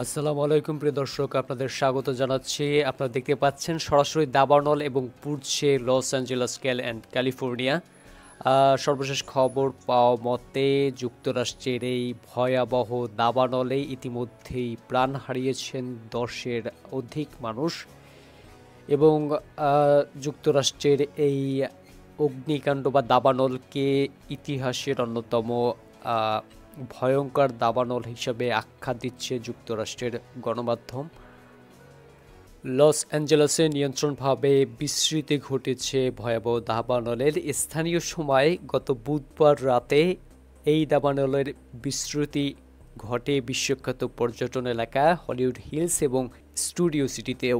আসসালামু আলাইকুম প্রিয় দর্শক, আপনাদের স্বাগত জানাচ্ছি। আপনারা দেখতে পাচ্ছেন সরাসরি দাবানল এবং পড়ছে লস অ্যাঞ্জেলেস ক্যালিফোর্নিয়া। সর্বশেষ খবর পাওয়া মতে যুক্তরাষ্ট্রের এই ভয়াবহ দাবানলে ইতিমধ্যেই প্রাণ হারিয়েছেন 10-এর অধিক মানুষ এবং যুক্তরাষ্ট্রের এই অগ্নিকাণ্ড বা দাবানলকে ইতিহাসের অন্যতম ভয়ঙ্কর দাবানল হিসেবে আখ্যা দিচ্ছে যুক্তরাষ্ট্রের গণমাধ্যম। লস অ্যাঞ্জেলেসে নিয়ন্ত্রণভাবে বিস্মৃতি ঘটেছে ভয়াবহ দাবানলের। স্থানীয় সময় গত বুধবার রাতে এই দাবানলের বিস্মৃতি ঘটে বিশ্বখ্যাত পর্যটন এলাকা হলিউড হিলস এবং স্টুডিও সিটিতেও।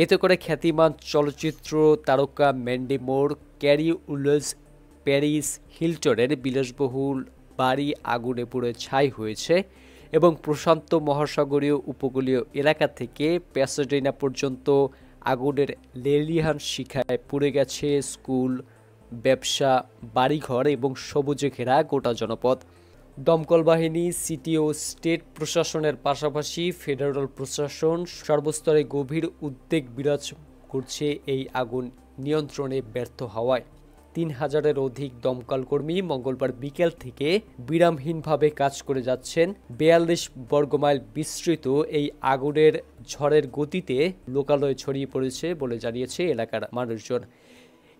এতে করে খ্যাতিমান চলচ্চিত্র তারকা ম্যান্ডি মোর, ক্যারি উইলস, প্যারিস হিলটনের বিলাসবহুল বাড়ি আগুনে পুড়ে ছাই হয়েছে এবং প্রশান্ত মহাসাগরীয় উপকূলীয় এলাকা থেকে প্যাসাডেনা পর্যন্ত আগুনের লেলিহান শিখায় পুড়ে গেছে স্কুল, ব্যবসা, বাড়িঘর এবং সবুজে ঘেরা গোটা জনপদ। দমকল বাহিনী, সিটি ও স্টেট প্রশাসনের পাশাপাশি ফেডারেল প্রশাসন সর্বস্তরে গভীর উদ্বেগ বিরাজ করছে এই আগুন নিয়ন্ত্রণে ব্যর্থ হওয়ায়। 3000-এর অধিক দমকল কর্মী মঙ্গলবার বিকেল থেকে বিরামহীনভাবে কাজ করে যাচ্ছেন। 42 বর্গমাইল বিস্তৃত এই আগুনের ঝড়ের গতিতে লোকালয়ে ছড়িয়ে পড়েছে বলে জানিয়েছে এলাকার মানুষজন।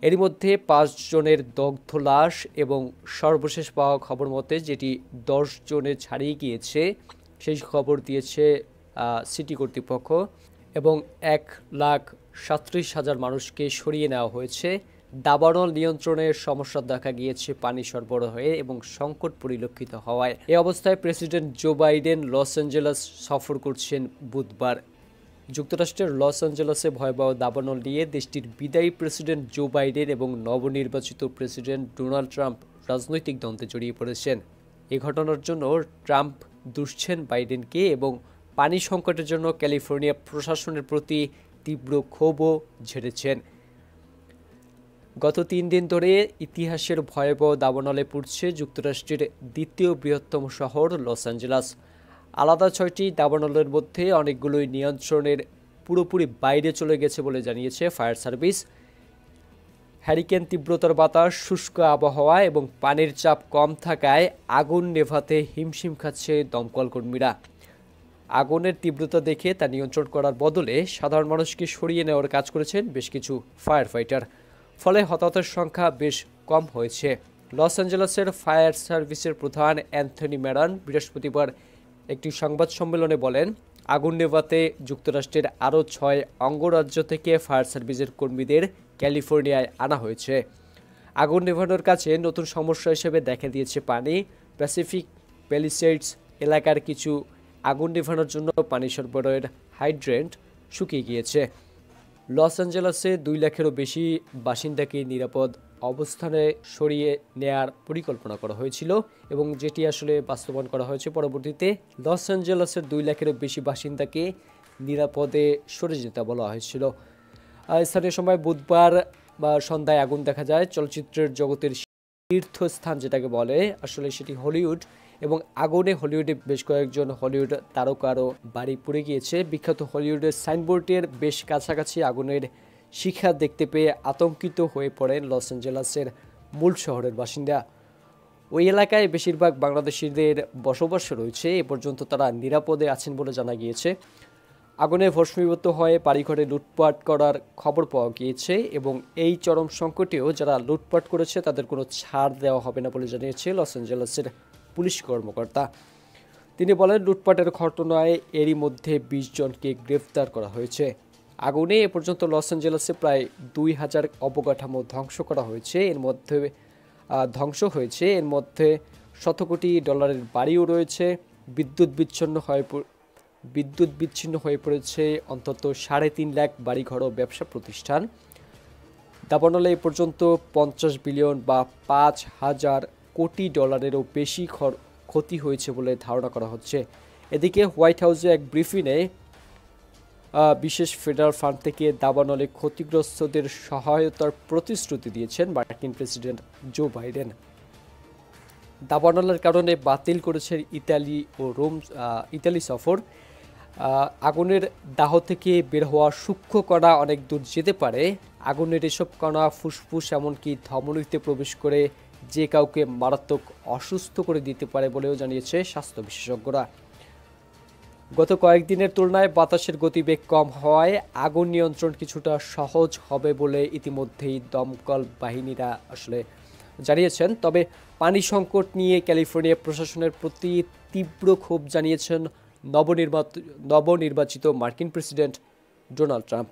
এরই মধ্যে 5 জনের দগ্ধ লাশ এবং সর্বশেষ পাওয়া খবর মতে যেটি 10 জনে ছাড়িয়ে গিয়েছে সেই খবর দিয়েছে সিটি কর্তৃপক্ষ এবং 1,37,000 মানুষকে সরিয়ে নেওয়া হয়েছে। দাবানল নিয়ন্ত্রণের সমস্যা দেখা গিয়েছে পানি সরবরাহে এবং সংকট পরিলক্ষিত হওয়ায়। এ অবস্থায় president Joe Biden Los Angeles সফর করছেন বুধবার। যুক্তরাষ্ট্রের লস অ্যাঞ্জেলেসে ভয়াবহ দাবানল নিয়ে দেশটির বিদায়ী প্রেসিডেন্ট জো বাইডেন এবং নবনির্বাচিত প্রেসিডেন্ট ডোনাল্ড ট্রাম্প রাজনৈতিক দ্বন্দ্বে জড়িয়ে পড়েছেন। এ ঘটনার জন্য ট্রাম্প দুষছেন বাইডেনকে এবং পানি সংকটের জন্য ক্যালিফোর্নিয়া প্রশাসনের প্রতি তীব্র ক্ষোভও ঝেড়েছেন। গত 3 দিন ধরে ইতিহাসের ভয়াবহ দাবানলে পুড়ছে যুক্তরাষ্ট্রের দ্বিতীয় বৃহত্তম শহর লস অ্যাঞ্জেলেস। আলাদা 6টি দাবানলের মধ্যে অনেকগুলোই নিয়ন্ত্রণের পুরোপুরি বাইরে চলে গেছে বলে জানিয়েছে ফায়ার সার্ভিস। হ্যারিকেন তীব্রতার বাতাস, শুষ্ক আবহাওয়া এবং পানির চাপ কম থাকায় আগুন নেভাতে হিমশিম খাচ্ছে দমকল কর্মীরা। আগুনের তীব্রতা দেখে তা নিয়ন্ত্রণ করার বদলে সাধারণ মানুষকে সরিয়ে নেওয়ার কাজ করেছেন বেশ কিছু ফায়ার ফাইটার। ফলে হতাহতের সংখ্যা বেশ কম হয়েছে। লস অ্যাঞ্জেলেসের ফায়ার সার্ভিসের প্রধান অ্যান্থনি ম্যারান বৃহস্পতিবার একটি সংবাদ সম্মেলনে বলেন, আগুন নেভাতে যুক্তরাষ্ট্রের আরও 6 অঙ্গরাজ্য থেকে ফায়ার সার্ভিসের কর্মীদের ক্যালিফোর্নিয়ায় আনা হয়েছে। আগুন নেভানোর কাছে নতুন সমস্যা হিসেবে দেখা দিয়েছে পানি। প্যাসিফিক প্যালিসেডস এলাকার কিছু আগুন নেভানোর জন্য পানি সরবরাহের হাইড্রেন্ট শুকিয়ে গিয়েছে। লস অ্যাঞ্জেলেসে 2 লাখেরও বেশি বাসিন্দাকে নিরাপদ অবস্থানে সরিয়ে নেয়ার পরিকল্পনা করা হয়েছিল এবং যেটি আসলে বাস্তবায়ন করা হয়েছে পরবর্তীতে। লস অ্যাঞ্জেলেসের 2 লাখেরও বেশি বাসিন্দাকে নিরাপদে সরে যেতে বলা হয়েছিল। স্থানীয় সময় বুধবার সন্ধ্যায় আগুন দেখা যায় চলচ্চিত্রের জগতের তীর্থস্থান যেটাকে বলে, আসলে সেটি হলিউড এবং আগুনে হলিউডে বেশ কয়েকজন হলিউড তারকারও বাড়ি পুড়ে গিয়েছে। বিখ্যাত হলিউডের সাইনবোর্ডের বেশ কাছাকাছি আগুনের শিখা দেখতে পেয়ে আতঙ্কিত হয়ে পড়েন লস অ্যাঞ্জেলেসের মূল শহরের বাসিন্দা। ওই এলাকায় বেশিরভাগ বাংলাদেশিদের বসবাস রয়েছে। এ পর্যন্ত তারা নিরাপদে আছেন বলে জানা গিয়েছে। আগুনে ভস্মীভূত হয়ে বাড়িঘরে লুটপাট করার খবর পাওয়া গিয়েছে এবং এই চরম সংকটেও যারা লুটপাট করেছে তাদের কোনো ছাড় দেওয়া হবে না বলে জানিয়েছে লস অ্যাঞ্জেলেসের পুলিশ কর্মকর্তা। তিনি বলেন, লুটপাটের ঘটনায় এরই মধ্যে 20 জনকে গ্রেফতার করা হয়েছে। আগুনে এ পর্যন্ত লস অ্যাঞ্জেলেসে প্রায় 2000 অবকাঠামো ধ্বংস হয়েছে। এর মধ্যে $100 কোটি বাড়িও রয়েছে। বিদ্যুৎ বিচ্ছিন্ন হয়ে পড়েছে অন্তত 3.5 লাখ বাড়িঘর ও ব্যবসা প্রতিষ্ঠান। দাবানলে এ পর্যন্ত 50 বিলিয়ন বা $5,000 কোটি বেশি ক্ষতি হয়েছে বলে ধারণা করা হচ্ছে। এদিকে হোয়াইট হাউসে এক ব্রিফিংয়ে বিশেষ ফেডারেল ফান্ড থেকে দাবানলে ক্ষতিগ্রস্তদের সহায়তার প্রতিশ্রুতি দিয়েছেন মার্কিন প্রেসিডেন্ট জো বাইডেন। দাবানলের কারণে বাতিল করেছে ইতালি সফর। আগুনের দাহ থেকে বের হওয়া সূক্ষ্ম কণা অনেক দূর যেতে পারে। আগুনের এসব কণা ফুসফুস এমনকি ধমনীতে প্রবেশ করে যে কাউকে মারাত্মক অসুস্থ করে দিতে পারে বলেও জানিয়েছে স্বাস্থ্য বিশেষজ্ঞরা। গত কয়েকদিনের তুলনায় বাতাসের গতিবেগ কম হওয়ায় আগুন নিয়ন্ত্রণ কিছুটা সহজ হবে বলে ইতিমধ্যেই দমকল বাহিনীরা আসলে জানিয়েছেন। তবে পানি সংকট নিয়ে ক্যালিফোর্নিয়া প্রশাসনের প্রতি তীব্র ক্ষোভ জানিয়েছেন নবনির্বাচিত মার্কিন প্রেসিডেন্ট ডোনাল্ড ট্রাম্প।